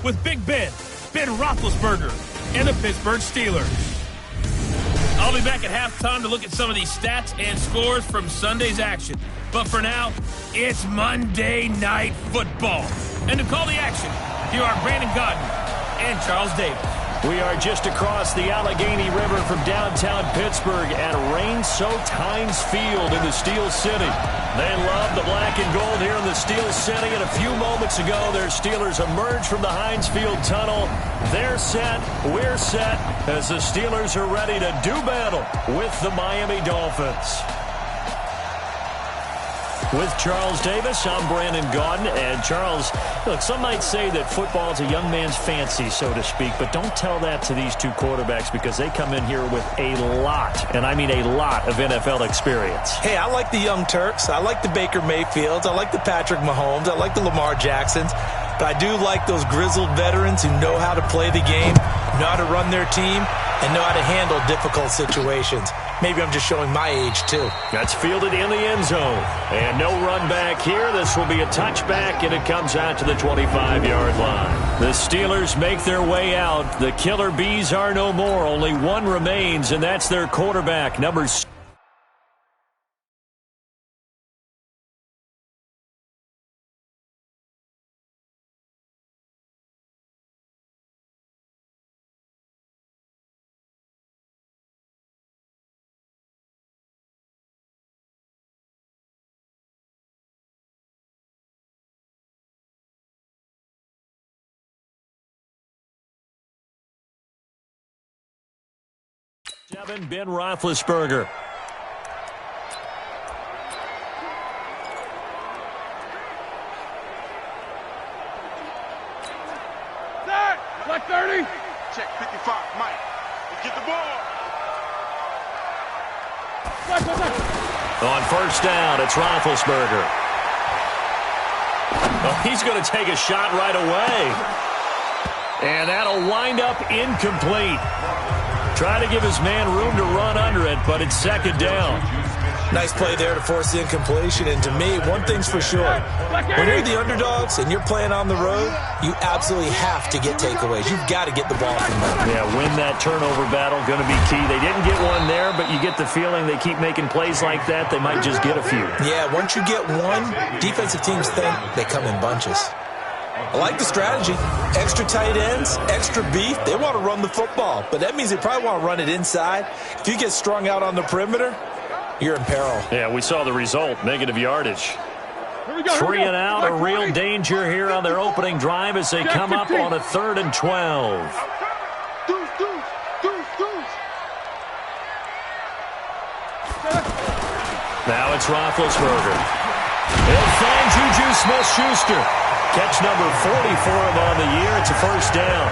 with Big Ben Roethlisberger, and the Pittsburgh Steelers. I'll be back at halftime to look at some of these stats and scores from Sunday's action. But for now, it's Monday Night Football. And to call the action, here are Brandon Godden and Charles Davis. We are just across the Allegheny River from downtown Pittsburgh at rain-soaked Heinz Field in the Steel City. They love the black and gold here in the Steel City, and a few moments ago, their Steelers emerged from the Heinz Field tunnel. They're set, we're set, as the Steelers are ready to do battle with the Miami Dolphins. With Charles Davis, I'm Brandon Gaudin. And Charles, look, some might say that football is a young man's fancy, so to speak, but don't tell that to these two quarterbacks because they come in here with a lot, and I mean a lot, of NFL experience. Hey, I like the young Turks. I like the Baker Mayfields. I like the Patrick Mahomes. I like the Lamar Jacksons. But I do like those grizzled veterans who know how to play the game, know how to run their team, and know how to handle difficult situations. Maybe I'm just showing my age, too. That's fielded in the end zone. And no run back here. This will be a touchback, and it comes out to the 25-yard line. The Steelers make their way out. The Killer Bees are no more. Only one remains, and that's their quarterback, number 6. Ben Roethlisberger. Black 30. Check 55, Mike. Get the ball. On first down, it's Roethlisberger. Oh, he's going to take a shot right away. And that'll wind up incomplete. Trying to give his man room to run under it, but it's second down. Nice play there to force the incompletion. And to me, one thing's for sure. When you're the underdogs and you're playing on the road, you absolutely have to get takeaways. You've got to get the ball from them. Yeah, win that turnover battle, going to be key. They didn't get one there, but you get the feeling they keep making plays like that, they might just get a few. Yeah, once you get one, defensive teams think they come in bunches. I like the strategy. Extra tight ends, extra beef. They want to run the football, but that means they probably want to run it inside. If you get strung out on the perimeter, you're in peril. Yeah, we saw the result, negative yardage. 3 and out, a real danger here on their opening drive as they come up on a 3rd and 12. Now it's Roethlisberger. He'll find Juju Smith-Schuster. Catch number 40 for him on the year. It's a first down.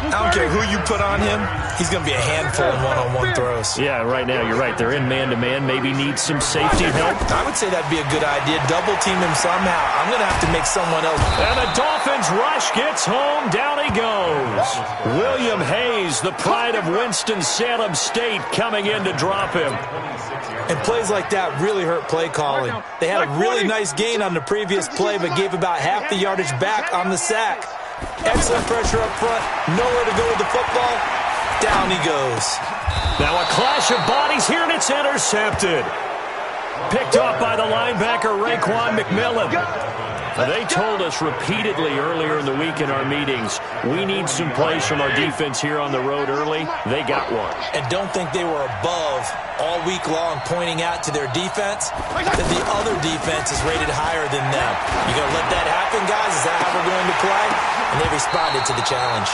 I don't care who you put on him. He's going to be a handful in one-on-one throws. Yeah, right now you're right. They're in man-to-man. Maybe need some safety help. I would say that'd be a good idea. Double team him somehow. I'm going to have to make someone else. And the Dolphins rush gets home. Down he goes. William Hayes, the pride of Winston-Salem State, coming in to drop him. And plays like that really hurt play calling. They had a really nice gain on the previous play, but gave about half the yardage back on the sack. Excellent pressure up front. Nowhere to go with the football. Down he goes. Now a clash of bodies here, and it's intercepted. Picked off by the linebacker, Raekwon McMillan. They told us repeatedly earlier in the week in our meetings, we need some plays from our defense here on the road early. They got one. And don't think they were above all week long pointing out to their defense that the other defense is rated higher than them. You going to let that happen, guys? Is that how we're going to play? And they responded to the challenge.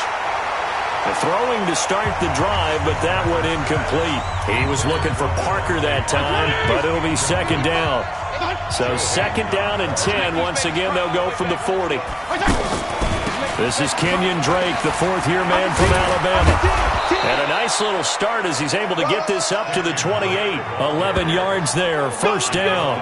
The throwing to start the drive, but that went incomplete. He was looking for Parker that time, but it'll be second down. So second down and 10. Once again, they'll go from the 40. This is Kenyon Drake, the fourth-year man from Alabama. And a nice little start as he's able to get this up to the 28. 11 yards there, first down.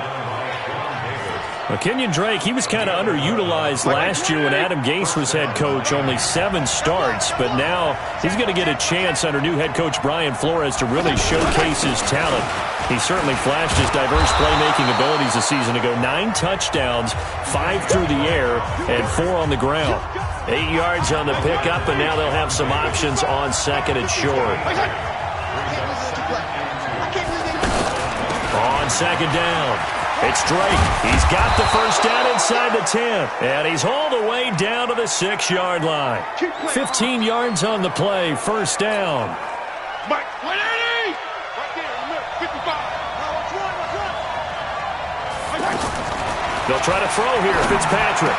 Well, Kenyon Drake, he was kind of underutilized last year when Adam Gase was head coach, only 7 starts. But now he's going to get a chance under new head coach Brian Flores to really showcase his talent. He certainly flashed his diverse playmaking abilities a season ago. 9 touchdowns, 5 through the air, and 4 on the ground. 8 yards on the pickup, and now they'll have some options on second and short. On second down, it's Drake. He's got the first down inside the 10, and he's hauled away down to the 6-yard line. 15 yards on the play, first down. Mike, 180! Right there, 55. They'll try to throw here, Fitzpatrick.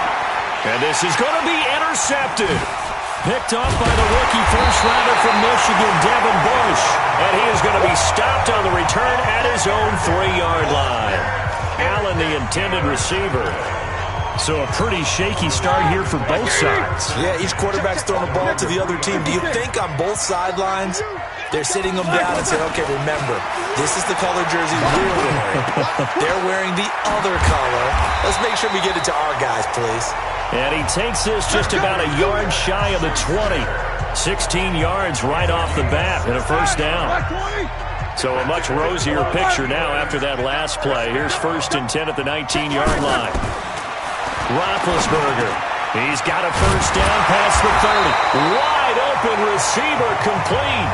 And this is going to be intercepted. Picked off by the rookie first-rounder from Michigan, Devin Bush. And he is going to be stopped on the return at his own 3-yard line. Allen, the intended receiver. So a pretty shaky start here for both sides. Yeah, each quarterback's throwing the ball to the other team. Do you think on both sidelines they're sitting them down and saying, okay, remember, this is the color jersey we're wearing. They're wearing the other color. Let's make sure we get it to our guys, please. And he takes this just about a yard shy of the 20. 16 yards right off the bat and a first down. So a much rosier picture now after that last play. Here's first and 10 at the 19-yard line. Roethlisberger. He's got a first down past the 30. Wide open receiver complete.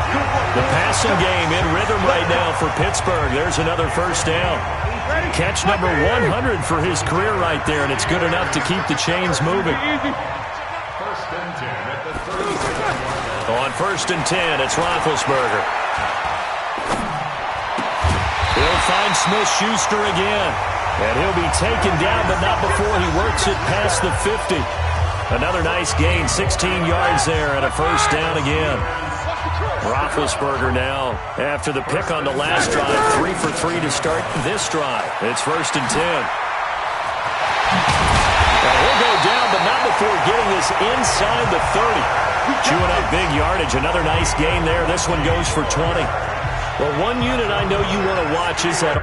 The passing game in rhythm right now for Pittsburgh. There's another first down. Catch number 100 for his career right there, and it's good enough to keep the chains moving. On first and 10, it's Roethlisberger. He'll find Smith-Schuster again. And he'll be taken down, but not before he works it past the 50. Another nice gain, 16 yards there, and a first down again. Roethlisberger now, after the pick on the last drive, 3 for 3 to start this drive. It's first and 10. And he'll go down, but not before getting this inside the 30. Chewing up big yardage, another nice gain there. This one goes for 20. Well, one unit I know you want to watch is that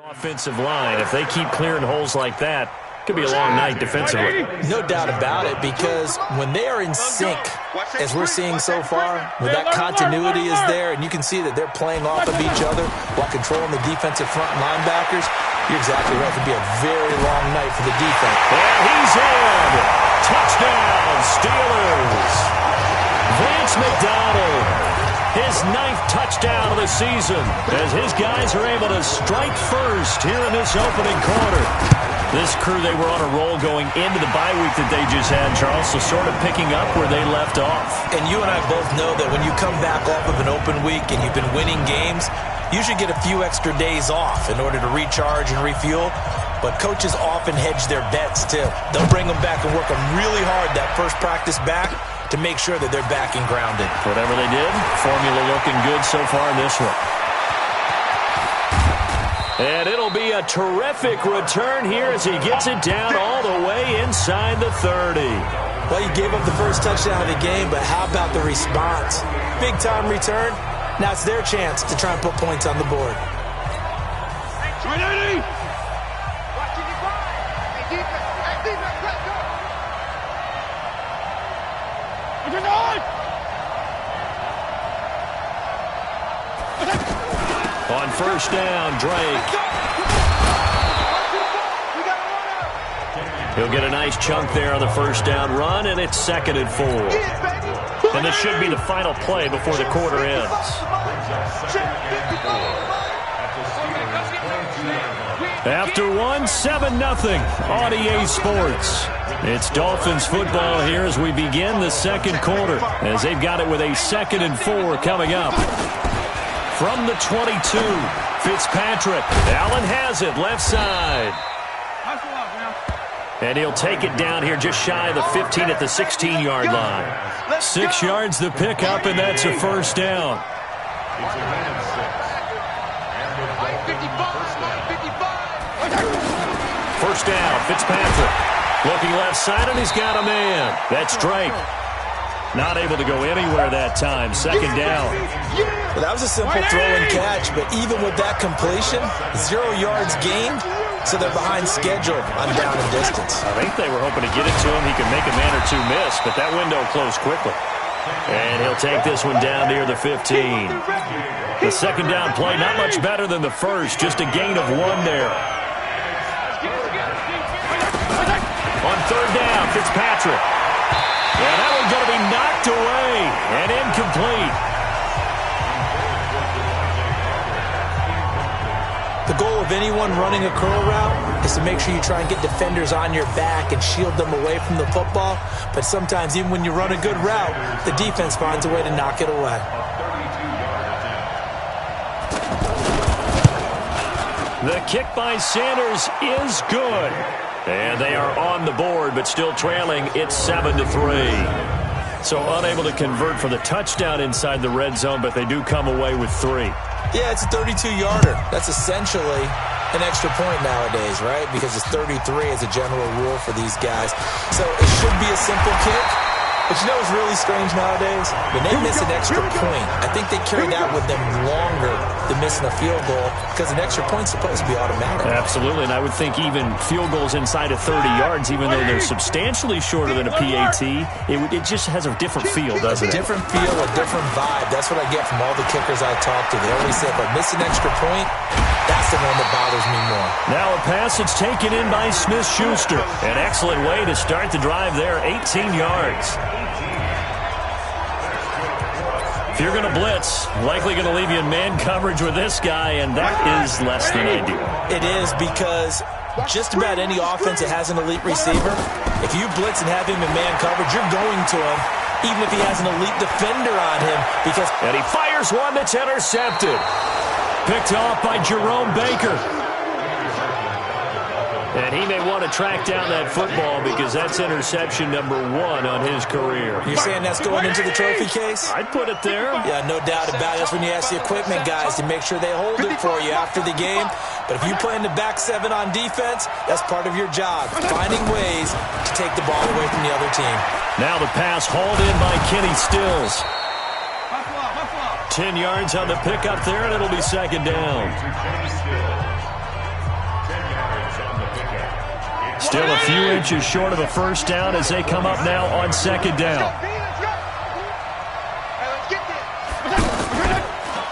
Offensive line, if they keep clearing holes like that, it could be a long night defensively. No doubt about it, because when they are in sync, as we're seeing so far, when that continuity is there, and you can see that they're playing off of each other while controlling the defensive front linebackers, you're exactly right. It could be a very long night for the defense. And he's in. Touchdown, Steelers. Vance McDonald, his 9th touchdown of the season, as his guys are able to strike first here in this opening quarter. This crew, they were on a roll going into the bye week that they just had, Charles, so sort of picking up where they left off. And you and I both know that when you come back off of an open week and you've been winning games, you should get a few extra days off in order to recharge and refuel. But coaches often hedge their bets, too. They'll bring them back and work them really hard that first practice back to make sure that they're back and grounded. Whatever they did, formula looking good so far in this one. And it'll be a terrific return here as he gets it down all the way inside the 30. Well, you gave up the first touchdown of the game, but how about the response? Big-time return. Now it's their chance to try and put points on the board. On first down, Drake. He'll get a nice chunk there on the first down run, and it's 2nd and 4. And this should be the final play before the quarter ends. After 1, 7-0 on EA Sports. It's Dolphins football here as we begin the second quarter, as they've got it with a 2nd and 4 coming up. From the 22, Fitzpatrick. Allen has it, left side. And he'll take it down here just shy of the 15 at the 16-yard line. 6 yards the pickup, and that's a first down. First down, Fitzpatrick. Looking left side, and he's got a man. That's Drake. Not able to go anywhere that time. 2nd down. Well, that was a simple throw and catch, but even with that completion, 0 yards gained, so they're behind schedule on down and distance. I think they were hoping to get it to him. He could make a man or two miss, but that window closed quickly. And he'll take this one down near the 15. The 2nd down play, not much better than the first, just a gain of 1 there. On 3rd down, Fitzpatrick. Yeah, that one's going to be knocked away and incomplete. The goal of anyone running a curl route is to make sure you try and get defenders on your back and shield them away from the football. But sometimes even when you run a good route, the defense finds a way to knock it away. The kick by Sanders is good. And they are on the board, but still trailing. It's 7-3. So unable to convert for the touchdown inside the red zone, but they do come away with 3. Yeah, it's a 32-yarder. That's essentially an extra point nowadays, right? Because it's 33 as a general rule for these guys. So it should be a simple kick. But you know what's really strange nowadays? When they miss an extra point, I think they carry that with them longer than missing a field goal because an extra point's supposed to be automatic. Absolutely, and I would think even field goals inside of 30 yards, even though they're substantially shorter than a PAT, it just has a different feel, doesn't it? A different feel, a different vibe. That's what I get from all the kickers I talk to. They always say if I miss an extra point, that's the one that bothers me more. Now a pass that's taken in by Smith-Schuster. An excellent way to start the drive there, 18 yards. If you're going to blitz, likely going to leave you in man coverage with this guy, and that is less than ideal. It is because just about any offense that has an elite receiver, if you blitz and have him in man coverage, you're going to him, even if he has an elite defender on him. And he fires one that's intercepted. Picked off by Jerome Baker. And he may want to track down that football because that's interception number 1 on his career. You're saying that's going into the trophy case? I'd put it there. Yeah, no doubt about it. That's when you ask the equipment guys to make sure they hold it for you after the game. But if you play in the back 7 on defense, that's part of your job, finding ways to take the ball away from the other team. Now the pass hauled in by Kenny Stills. 10 yards on the pickup there, and it'll be 2nd down. Still a few inches short of a first down as they come up now on second down.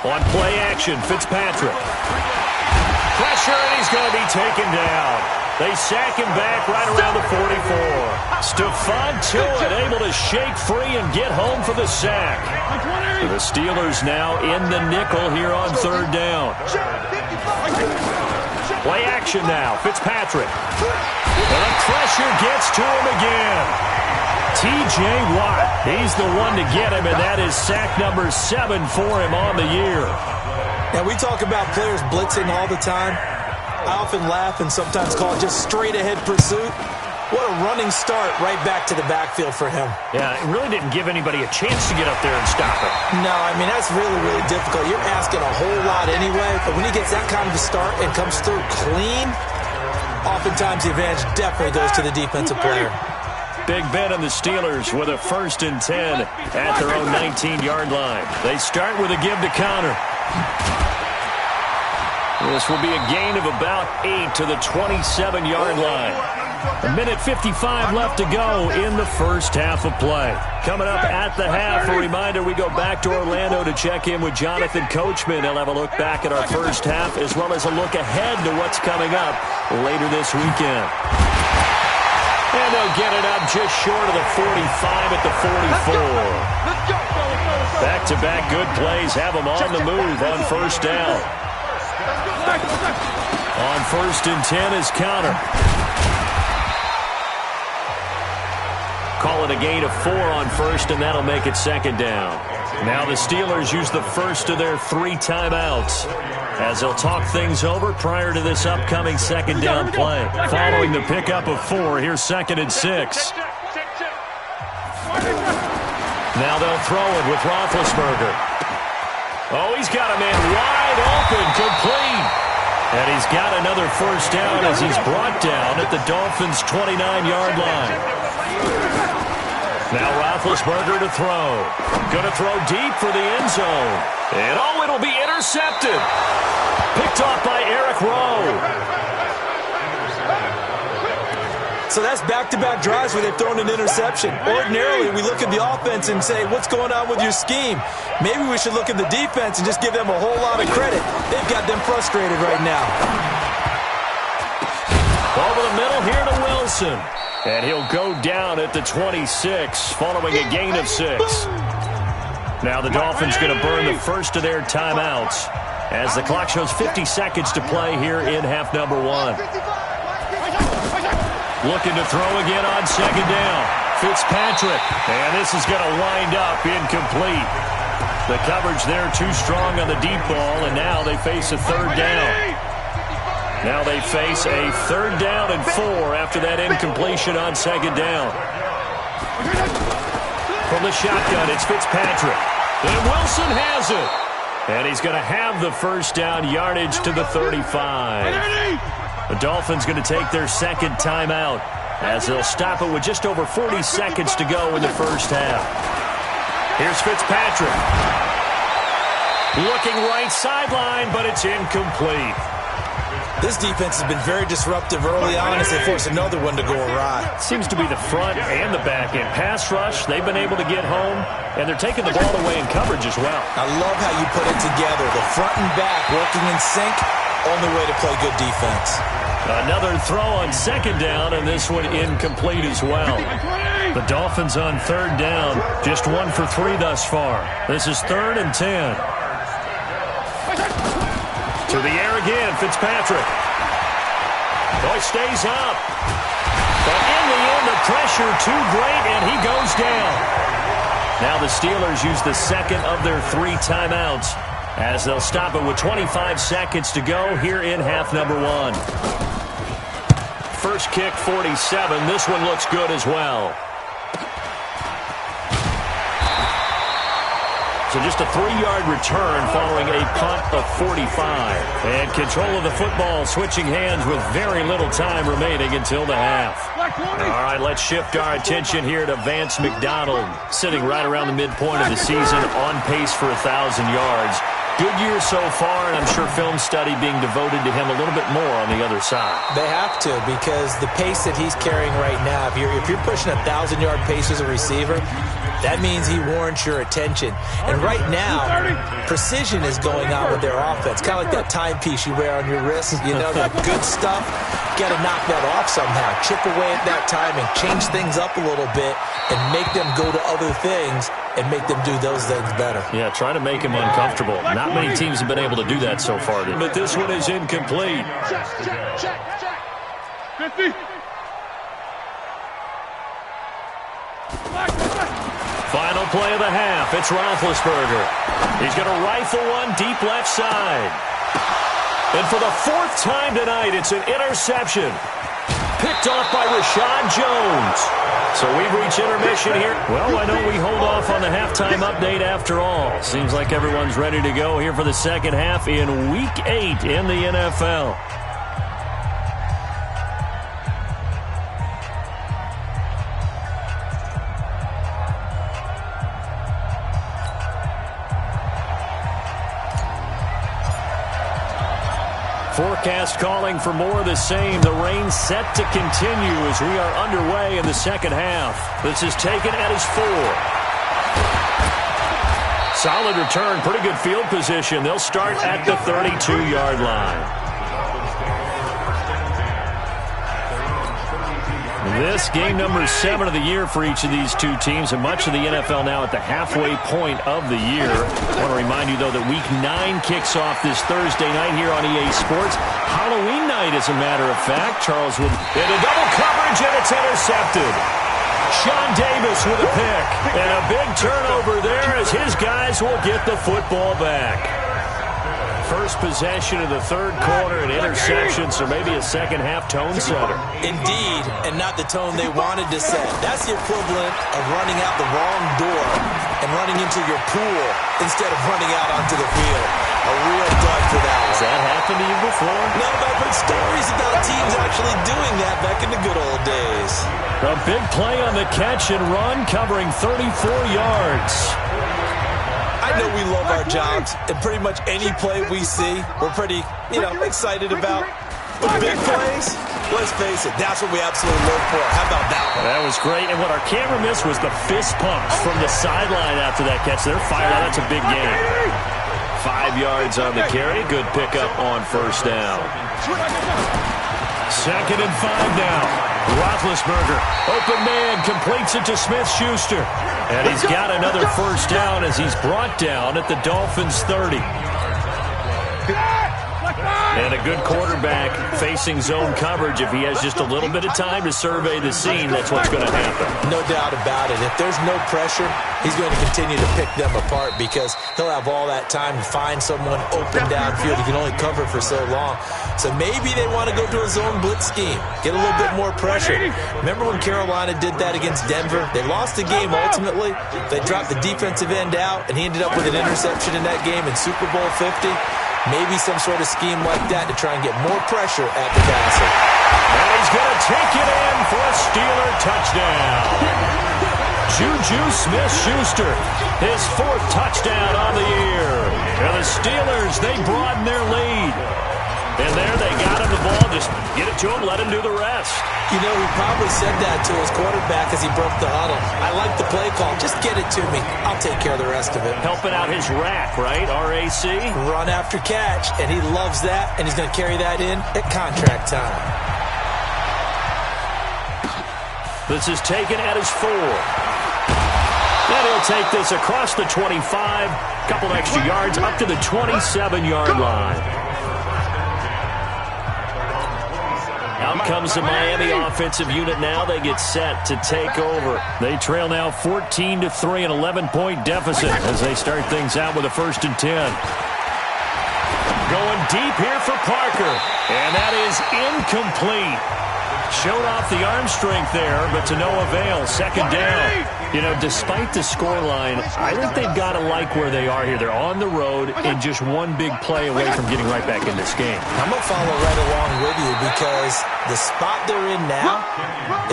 On play action, Fitzpatrick. Pressure, and he's going to be taken down. They sack him back right around the 44. Stephon Tuitt able to shake free and get home for the sack. The Steelers now in the nickel here on third down. Play action now, Fitzpatrick. And the pressure gets to him again. T.J. Watt, he's the one to get him, and that is sack number 7 for him on the year. Now, we talk about players blitzing all the time. I often laugh and sometimes call it just straight-ahead pursuit. What a running start right back to the backfield for him. Yeah, it really didn't give anybody a chance to get up there and stop him. No, I mean, that's really, really difficult. You're asking a whole lot anyway, but when he gets that kind of a start and comes through clean, oftentimes the advantage definitely goes to the defensive player. Big Ben and the Steelers with a 1st and 10 at their own 19-yard line. They start with a give to counter. This will be a gain of about 8 to the 27-yard line. 1:55 left to go in the first half of play. Coming up at the half, a reminder, we go back to Orlando to check in with Jonathan Coachman. He'll have a look back at our first half as well as a look ahead to what's coming up later this weekend. And they'll get it up just short of the 45 at the 44. Back-to-back good plays have them on the move on first down. On 1st and 10 is counter. Call it a gain of 4 on first, and that'll make it second down. Now the Steelers use the first of their 3 timeouts as they'll talk things over prior to this upcoming second down play. Following the pickup of 4, here's 2nd and 6. Now they'll throw it with Roethlisberger. Oh, he's got a man wide open, complete. And he's got another first down as he's brought down at the Dolphins' 29-yard line. Now Roethlisberger to throw. Going to throw deep for the end zone. And oh, it'll be intercepted. Picked off by Eric Rowe. So that's back-to-back drives where they've thrown an interception. Ordinarily, we look at the offense and say, what's going on with your scheme? Maybe we should look at the defense and just give them a whole lot of credit. They've got them frustrated right now. Over the middle here to Wilson. And he'll go down at the 26 following a gain of 6. Now the Dolphins going to burn the first of their timeouts as the clock shows 50 seconds to play here in half number 1. Looking to throw again on second down. Fitzpatrick. And this is going to wind up incomplete. The coverage there too strong on the deep ball, and now they face a third down. Now they face a 3rd down and 4 after that incompletion on second down. From the shotgun, it's Fitzpatrick. And Wilson has it. And he's going to have the first down yardage to the 35. The Dolphins going to take their 2nd timeout as they'll stop it with just over 40 seconds to go in the first half. Here's Fitzpatrick. Looking right sideline, but it's incomplete. This defense has been very disruptive early on as they force another one to go awry. Seems to be the front and the back end. Pass rush, they've been able to get home, and they're taking the ball away in coverage as well. I love how you put it together. The front and back working in sync, only way to play good defense. Another throw on second down, and this one incomplete as well. The Dolphins on 3rd down, just 1 for 3 thus far. This is 3rd and 10. To the air again, Fitzpatrick. Boy stays up. But in the end, the pressure too great, and he goes down. Now the Steelers use the 2nd of their 3 timeouts as they'll stop it with 25 seconds to go here in half number 1. First kick, 47. This one looks good as well. So just a 3-yard return following a punt of 45. And control of the football switching hands with very little time remaining until the half. All right, let's shift our attention here to Vance McDonald, sitting right around the midpoint of the season, on pace for 1,000 yards. Good year so far, and I'm sure film study being devoted to him a little bit more on the other side. They have to, because the pace that he's carrying right now, if you're pushing 1,000-yard pace as a receiver, that means he warrants your attention. And right now, precision is going on with their offense. Kind of like that timepiece you wear on your wrist. You know, that good stuff. You got to knock that off somehow. Chip away at that time and change things up a little bit and make them go to other things and make them do those things better. Yeah, try to make him uncomfortable. Not many teams have been able to do that so far. But this one is incomplete. Check. 50. Final play of the half. It's Roethlisberger. He's going to rifle one deep left side. And for the fourth time tonight, it's an interception. Picked off by Rashad Jones. So we've reached intermission here. Well, why don't we hold off on the halftime update after all? Seems like everyone's ready to go here for the second half in Week 8 in the NFL. Forecast calling for more of the same. The rain set to continue as we are underway in the second half. This is taken at his 4. Solid return, pretty good field position. They'll start at the 32-yard line. This game number 7 of the year for each of these two teams, and much of the NFL now at the halfway point of the year. I want to remind you, though, that Week 9 kicks off this Thursday night here on EA Sports. Halloween night, as a matter of fact. Charles with into double coverage, and it's intercepted. Sean Davis with a pick. And a big turnover there as his guys will get the football back. First possession of the third quarter, an interception, so maybe a second-half tone setter. Indeed, and not the tone they wanted to set. That's the equivalent of running out the wrong door and running into your pool instead of running out onto the field. A real dud for that one. Has that happened to you before? No, but I've heard stories about teams actually doing that back in the good old days. A big play on the catch and run, covering 34 yards. I know we love our jobs, and pretty much any play we see, we're pretty, excited about. But big plays, let's face it, that's what we absolutely live for. How about that one? That was great, and what our camera missed was the fist pumps from the sideline after that catch. They're fired out. That's a big game. 5 yards on the carry. Good pickup on first down. 2nd and 5 now. Roethlisberger, open man, completes it to Smith-Schuster. And he's got another first down as he's brought down at the Dolphins' 30. And a good quarterback facing zone coverage. If he has just a little bit of time to survey the scene, that's what's going to happen. No doubt about it. If there's no pressure, he's going to continue to pick them apart because he'll have all that time to find someone open downfield. He can only cover for so long. So maybe they want to go to a zone blitz scheme, get a little bit more pressure. Remember when Carolina did that against Denver? They lost the game ultimately. They dropped the defensive end out, and he ended up with an interception in that game in Super Bowl 50. Maybe some sort of scheme like that to try and get more pressure at the passer. And he's going to take it in for a Steeler touchdown. Juju Smith-Schuster, his 4th touchdown on the year. And the Steelers, they broaden their lead. And there they got him the ball. Just get it to him, let him do the rest. You know, he probably said that to his quarterback as he broke the huddle. I like the play call. Just get it to me. I'll take care of the rest of it. Helping out his rack, right? RAC? Run after catch, and he loves that, and he's going to carry that in at contract time. This is taken at his 4. And he'll take this across the 25, couple extra yards, up to the 27-yard line. Out comes the Miami offensive unit now. They get set to take over. They trail now 14-3, an 11-point deficit as they start things out with a 1st and 10. Going deep here for Parker, and that is incomplete. Showed off the arm strength there, but to no avail. Second down. You know, despite the scoreline, I think they've got to like where they are here. They're on the road and just one big play away from getting right back in this game. I'm going to follow right along with you because the spot they're in now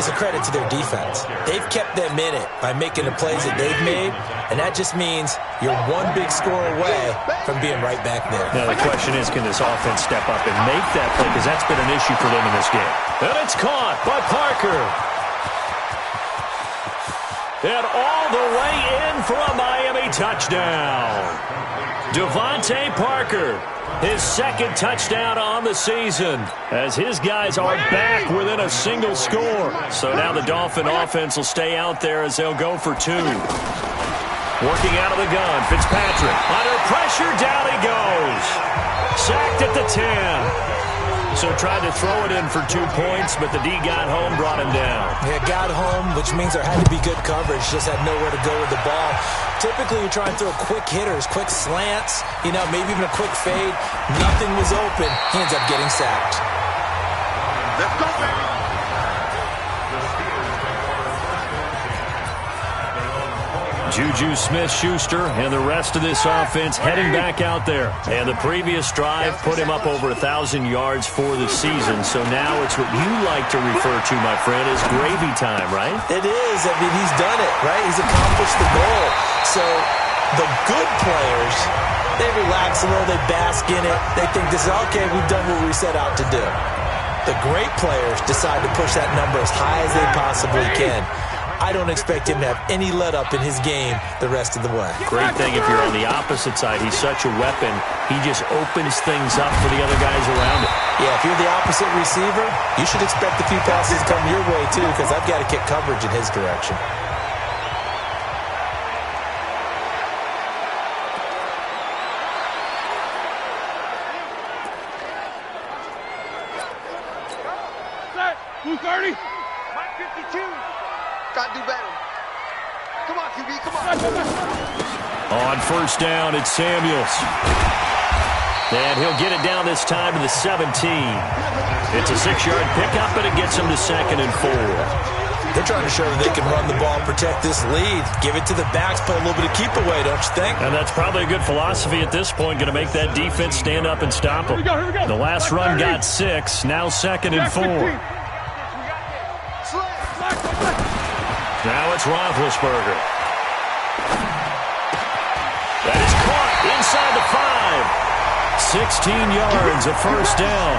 is a credit to their defense. They've kept them in it by making the plays that they've made, and that just means you're one big score away from being right back there. Now, the question is, can this offense step up and make that play? Because that's been an issue for them in this game. And it's caught by Parker. And all the way in for a Miami touchdown. Devontae Parker, his second touchdown on the season, as his guys are back within a single score. So now the Dolphin offense will stay out there as they'll go for two. Working out of the gun, Fitzpatrick. Under pressure, down he goes. Sacked at the 10. So tried to throw it in for 2 points, but the D got home, brought him down. Yeah, got home, which means there had to be good coverage. Just had nowhere to go with the ball. Typically, you try and throw quick hitters, quick slants, you know, maybe even a quick fade. Nothing was open. He ends up getting sacked. Let's go, baby. Juju Smith-Schuster and the rest of this offense heading back out there. And the previous drive put him up over 1,000 yards for the season. So now it's what you like to refer to, my friend, as gravy time, right? It is. I mean, he's done it, right? He's accomplished the goal. So the good players, they relax a little, they bask in it. They think this is, okay, we've done what we set out to do. The great players decide to push that number as high as they possibly can. I don't expect him to have any let-up in his game the rest of the way. Great thing if you're on the opposite side. He's such a weapon. He just opens things up for the other guys around him. Yeah, if you're the opposite receiver, you should expect a few passes come your way, too, because I've got to kick coverage in his direction. Set. Blue 30. Mike 52. Got to do better. Come on, QB, come on. On first down, it's Samuels. And he'll get it down this time to the 17. It's a 6-yard pickup, but it gets him to 2nd and 4. They're trying to show that they can run the ball, protect this lead, give it to the backs, play a little bit of keep away, don't you think? And that's probably a good philosophy at this point, going to make that defense stand up and stop them. Here we go. The last run got 6, now 2nd and 4. Now it's Roethlisberger. That is caught inside the 5. 16 yards, a first down.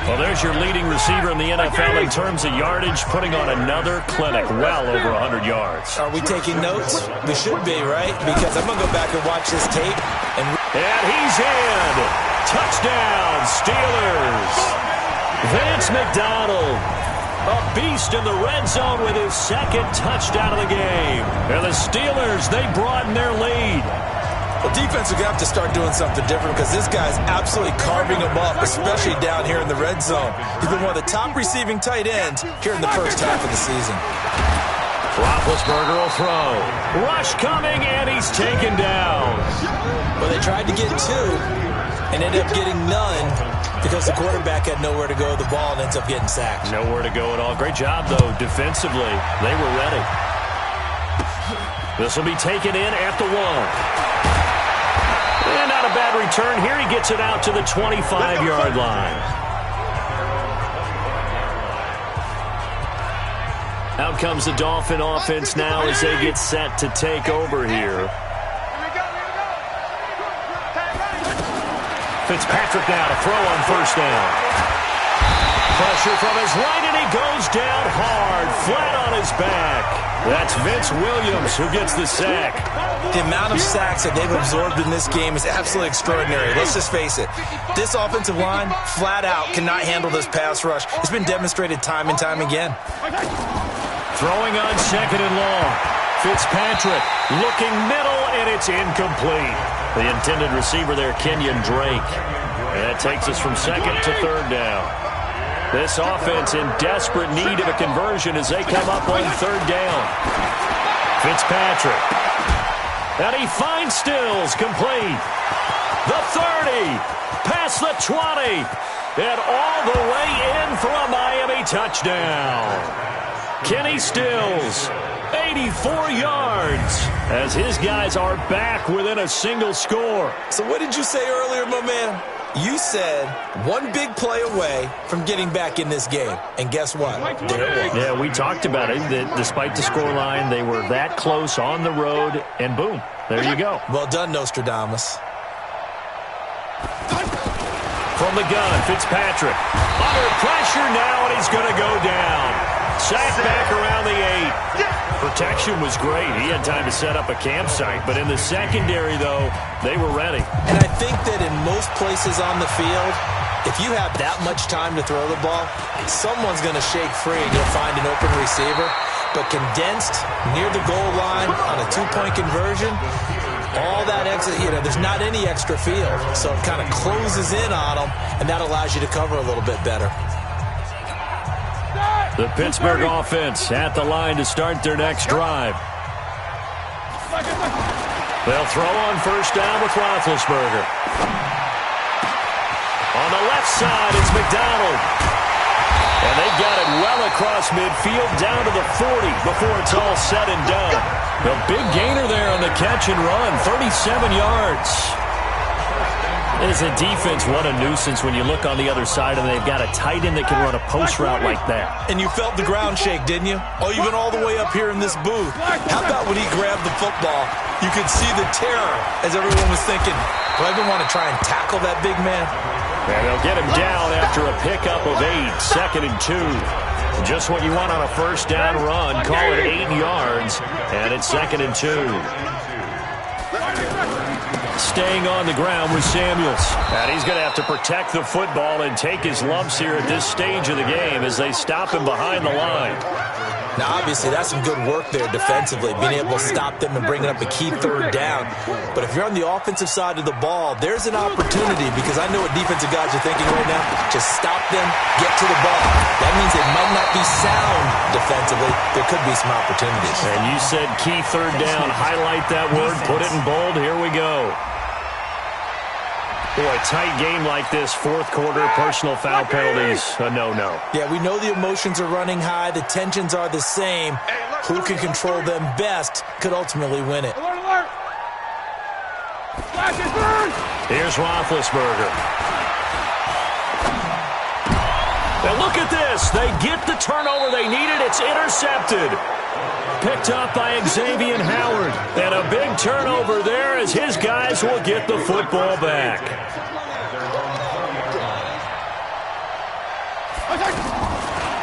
Well, there's your leading receiver in the NFL in terms of yardage, putting on another clinic, well over 100 yards. Are we taking notes? We should be, right? Because I'm going to go back and watch this tape. And he's in. Touchdown, Steelers. Vance McDonald. A beast in the red zone with his second touchdown of the game. And the Steelers, they broaden their lead. Well, defense are going to have to start doing something different because this guy's absolutely carving them up, especially down here in the red zone. He's been one of the top receiving tight ends here in the first half of the season. Roethlisberger will throw. Rush coming, and he's taken down. Well, they tried to get 2 and ended up getting none because the quarterback had nowhere to go with the ball and ends up getting sacked. Nowhere to go at all. Great job, though, defensively. They were ready. This will be taken in at the 1. And not a bad return. Here he gets it out to the 25-yard line. Out comes the Dolphin offense now as they get set to take over here. Fitzpatrick now to throw on first down. Pressure from his right, and he goes down hard, flat on his back. That's Vince Williams who gets the sack. The amount of sacks that they've absorbed in this game is absolutely extraordinary. Let's just face it. This offensive line, flat out, cannot handle this pass rush. It's been demonstrated time and time again. Throwing on 2nd and long. Fitzpatrick looking middle, and it's incomplete. The intended receiver there, Kenyon Drake. And that takes us from 2nd to 3rd down. This offense in desperate need of a conversion as they come up on 3rd down. Fitzpatrick. And he finds Stills, complete. The 30, past the 20, and all the way in for a Miami touchdown. Kenny Stills, 84 yards, as his guys are back within a single score. So what did you say earlier, my man? You said one big play away from getting back in this game. And guess what? There it was. Yeah, we talked about it. That despite the scoreline, they were that close on the road, and boom, there you go. Well done, Nostradamus. From the gun, Fitzpatrick. Under pressure now, and he's going to go down. Sacked back around the 8. Protection was great. He had time to set up a campsite. But in the secondary, though, they were ready. And I think that in most places on the field, if you have that much time to throw the ball, someone's going to shake free and you'll find an open receiver. But condensed near the goal line on a two-point conversion, all that extra, there's not any extra field. So it kind of closes in on them, and that allows you to cover a little bit better. The Pittsburgh offense at the line to start their next drive. They'll throw on first down with Roethlisberger. On the left side, it's McDonald. And they've got it well across midfield down to the 40 before it's all said and done. The big gainer there on the catch and run, 37 yards. As a defense, what a nuisance when you look on the other side and they've got a tight end that can run a post route like that. And you felt the ground shake, didn't you? Oh, you've been all the way up here in this booth. How about when he grabbed the football? You could see the terror as everyone was thinking, do I even want to try and tackle that big man? And they'll get him down after a pickup of 8, 2nd and 2. Just what you want on a first down run. Call it 8 yards, and it's 2nd and 2. Staying on the ground with Samuels. And he's going to have to protect the football and take his lumps here at this stage of the game as they stop him behind the line. Now, obviously, that's some good work there defensively, being able to stop them and bringing up a key third down. But if you're on the offensive side of the ball, there's an opportunity, because I know what defensive guys are thinking right now. Just stop them, get to the ball. That means they might not be sound defensively. There could be some opportunities. And you said key third down. Highlight that word. Put it in bold. Here we go. Boy, a tight game like this, fourth quarter, personal foul penalties, a no-no. Yeah, we know the emotions are running high. The tensions are the same. Who can control them best could ultimately win it. Here's Roethlisberger. And look at this. They get the turnover they needed. It's intercepted. Picked up by Xavier Howard. And a big turnover there as his guys will get the football back.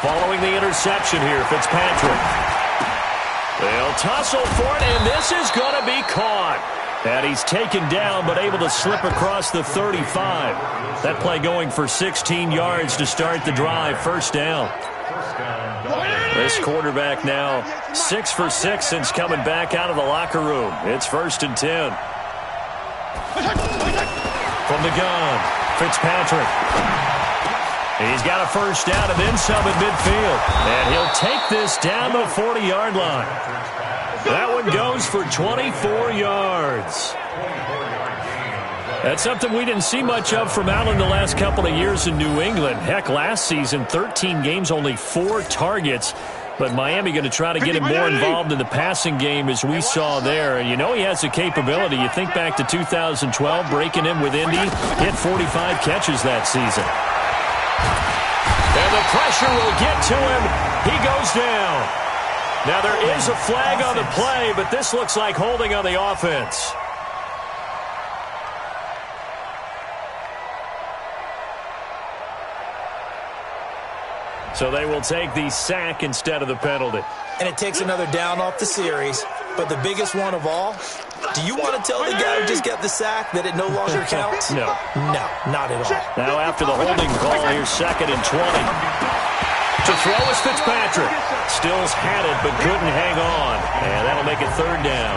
Following the interception here, Fitzpatrick. They'll tussle for it, and this is going to be caught. And he's taken down, but able to slip across the 35. That play going for 16 yards to start the drive. First down. This quarterback now 6 for 6 since coming back out of the locker room. It's 1st and 10. From the gun, Fitzpatrick. He's got a first down and then some at midfield. And he'll take this down the 40-yard line. That one goes for 24 yards. That's something we didn't see much of from Allen the last couple of years in New England. Heck, last season, 13 games, only 4 targets. But Miami going to try to get him more involved in the passing game as we saw there. And you know he has the capability. You think back to 2012, breaking in with Indy, hit 45 catches that season. And the pressure will get to him. He goes down. Now there is a flag on the play, but this looks like holding on the offense. So they will take the sack instead of the penalty. And it takes another down off the series. But the biggest one of all, do you want to tell the guy who just got the sack that it no longer counts? No. No, not at all. Now after the holding call, here's 2nd and 20. To throw is Fitzpatrick. Stills had it but couldn't hang on. And that'll make it 3rd down.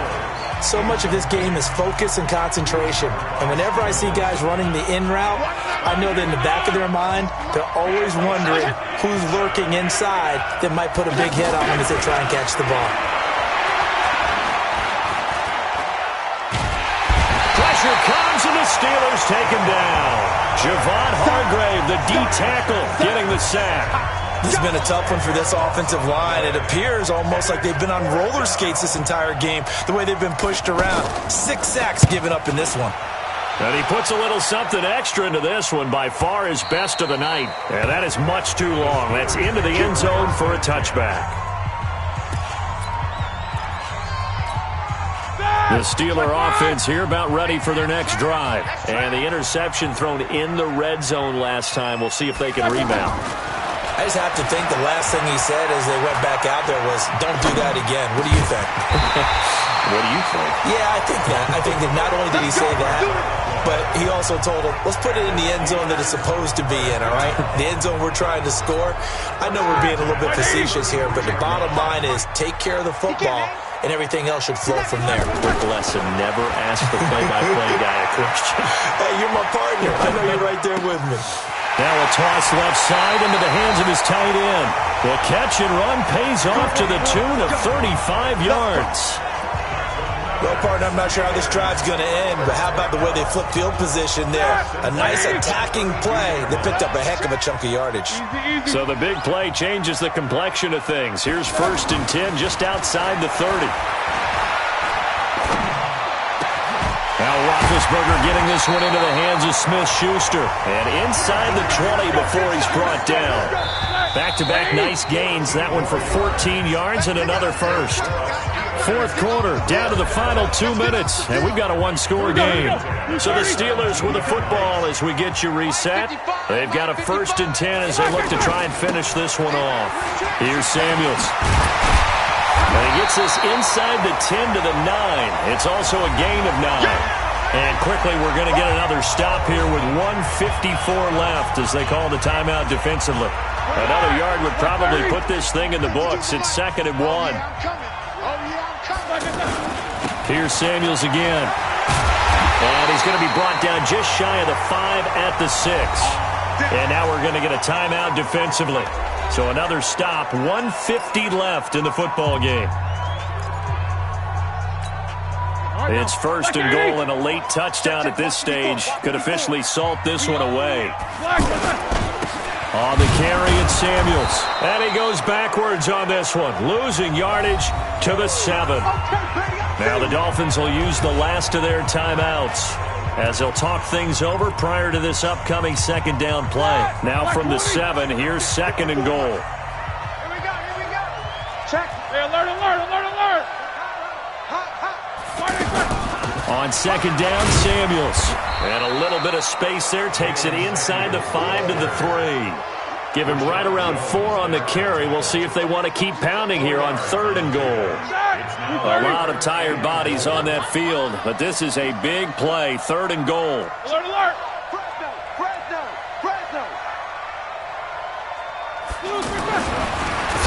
So much of this game is focus and concentration. And whenever I see guys running the in route, I know that in the back of their mind, they're always wondering who's lurking inside that might put a big hit on them as they try and catch the ball. pressure comes, and the Steelers take him down. Javon Hargrave, the D tackle, getting the sack. This has been a tough one for this offensive line. It appears almost like they've been on roller skates this entire game, the way they've been pushed around. 6 sacks given up in this one. And he puts a little something extra into this one, by far his best of the night. And that is much too long. That's into the end zone for a touchback. The Steeler offense here about ready for their next drive. And the interception thrown in the red zone last time. We'll see if they can rebound. I just have to think the last thing he said as they went back out there was, don't do that again. What do you think? What do you think? Yeah, I think that. I think that not only did he say that, but he also told him, let's put it in the end zone that it's supposed to be in, all right? The end zone we're trying to score. I know we're being a little bit facetious here, but the bottom line is take care of the football, and everything else should flow from there. Quick lesson, never ask the play-by-play guy a question. Hey, you're my partner. I know you're right there with me. Now a toss left side into the hands of his tight end. The catch and run pays off to the tune of 35 yards. Well, partner, I'm not sure how this drive's going to end, but how about the way they flip field position there? A nice attacking play that picked up a heck of a chunk of yardage. So the big play changes the complexion of things. Here's 1st and 10 just outside the 30. Now Roethlisberger getting this one into the hands of Smith-Schuster. And inside the 20 before he's brought down. Back-to-back nice gains. That one for 14 yards and another first. 4th quarter, down to the final 2 minutes, and we've got a one-score game. So the Steelers with the football as we get you reset. They've got a 1st and 10 as they look to try and finish this one off. Here's Samuels. And he gets this inside the 10 to the 9. It's also a gain of 9. And quickly we're going to get another stop here with 1:54 left as they call the timeout defensively. Another yard would probably put this thing in the books. It's 2nd and 1. Here's Samuels again. And he's going to be brought down just shy of the 5 at the 6. And now we're going to get a timeout defensively. So another stop, 1:50 left in the football game. It's 1st and goal, and a late touchdown at this stage could officially salt this one away. On the carry, it's Samuels. And he goes backwards on this one, losing yardage to the 7. Now the Dolphins will use the last of their timeouts as they'll talk things over prior to this upcoming 2nd down play. Now from the 7, here's 2nd and goal. Here we go. Check. Hey, alert. On 2nd down, Samuels. And a little bit of space there, takes it inside the 5 to the 3. Give him right around 4 on the carry. We'll see if they want to keep pounding here on 3rd and goal. A lot of tired bodies on that field, but this is a big play, 3rd and goal. Alert.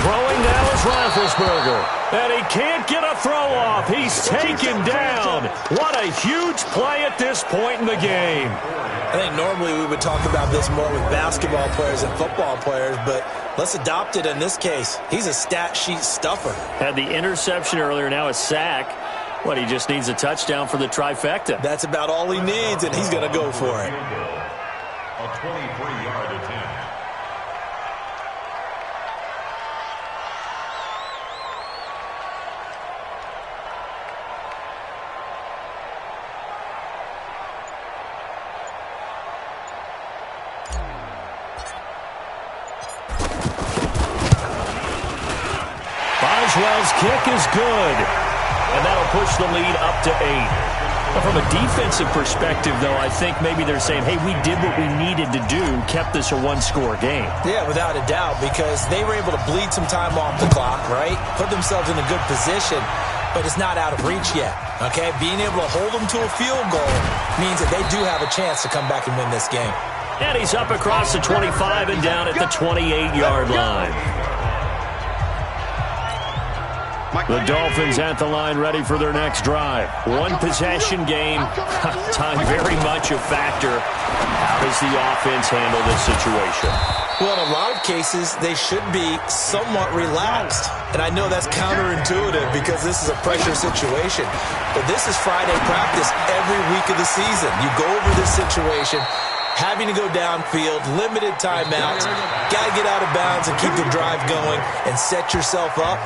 Throwing now is Roethlisberger. And he can't get a throw off. He's taken down. What a huge play at this point in the game. I think normally we would talk about this more with basketball players and football players, but let's adopt it in this case. He's a stat sheet stuffer. Had the interception earlier, now a sack. What, he just needs a touchdown for the trifecta. That's about all he needs, and he's going to go for it. A 23-yard attempt. Boswell's kick is good, and that'll push the lead up to 8. Well, from a defensive perspective, though, I think maybe they're saying, hey, we did what we needed to do, kept this a one-score game. Yeah, without a doubt, because they were able to bleed some time off the clock, right? Put themselves in a good position, but it's not out of reach yet, okay? Being able to hold them to a field goal means that they do have a chance to come back and win this game. And he's up across the 25 and down at the 28-yard line. The Dolphins at the line ready for their next drive. One possession game. Time very much a factor. How does the offense handle this situation? Well, in a lot of cases, they should be somewhat relaxed. And I know that's counterintuitive because this is a pressure situation. But this is Friday practice every week of the season. You go over this situation, having to go downfield, limited timeouts, got to get out of bounds and keep the drive going and set yourself up.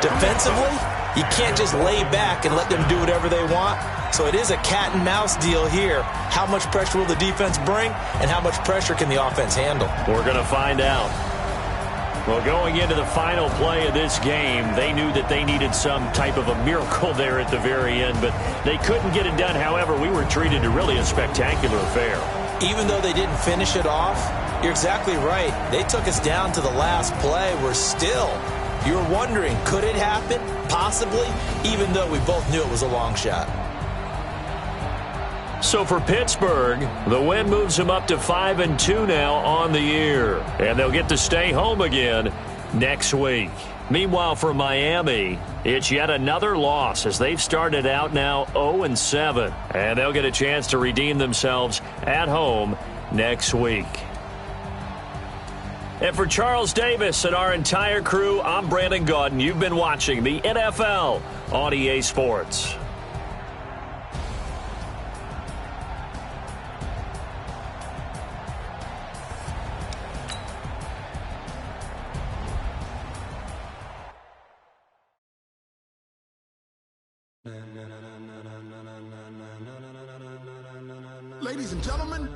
Defensively, you can't just lay back and let them do whatever they want. So it is a cat and mouse deal here. How much pressure will the defense bring, and how much pressure can the offense handle? We're going to find out. Well, going into the final play of this game, they knew that they needed some type of a miracle there at the very end, but they couldn't get it done. However, we were treated to really a spectacular affair. Even though they didn't finish it off, you're exactly right. They took us down to the last play. You're wondering, could it happen? Possibly, even though we both knew it was a long shot. So for Pittsburgh, the win moves them up to 5-2 now on the year. And they'll get to stay home again next week. Meanwhile, for Miami, it's yet another loss as they've started out now 0-7. And they'll get a chance to redeem themselves at home next week. And for Charles Davis and our entire crew, I'm Brandon Gaudin. You've been watching the NFL on EA Sports. Ladies and gentlemen,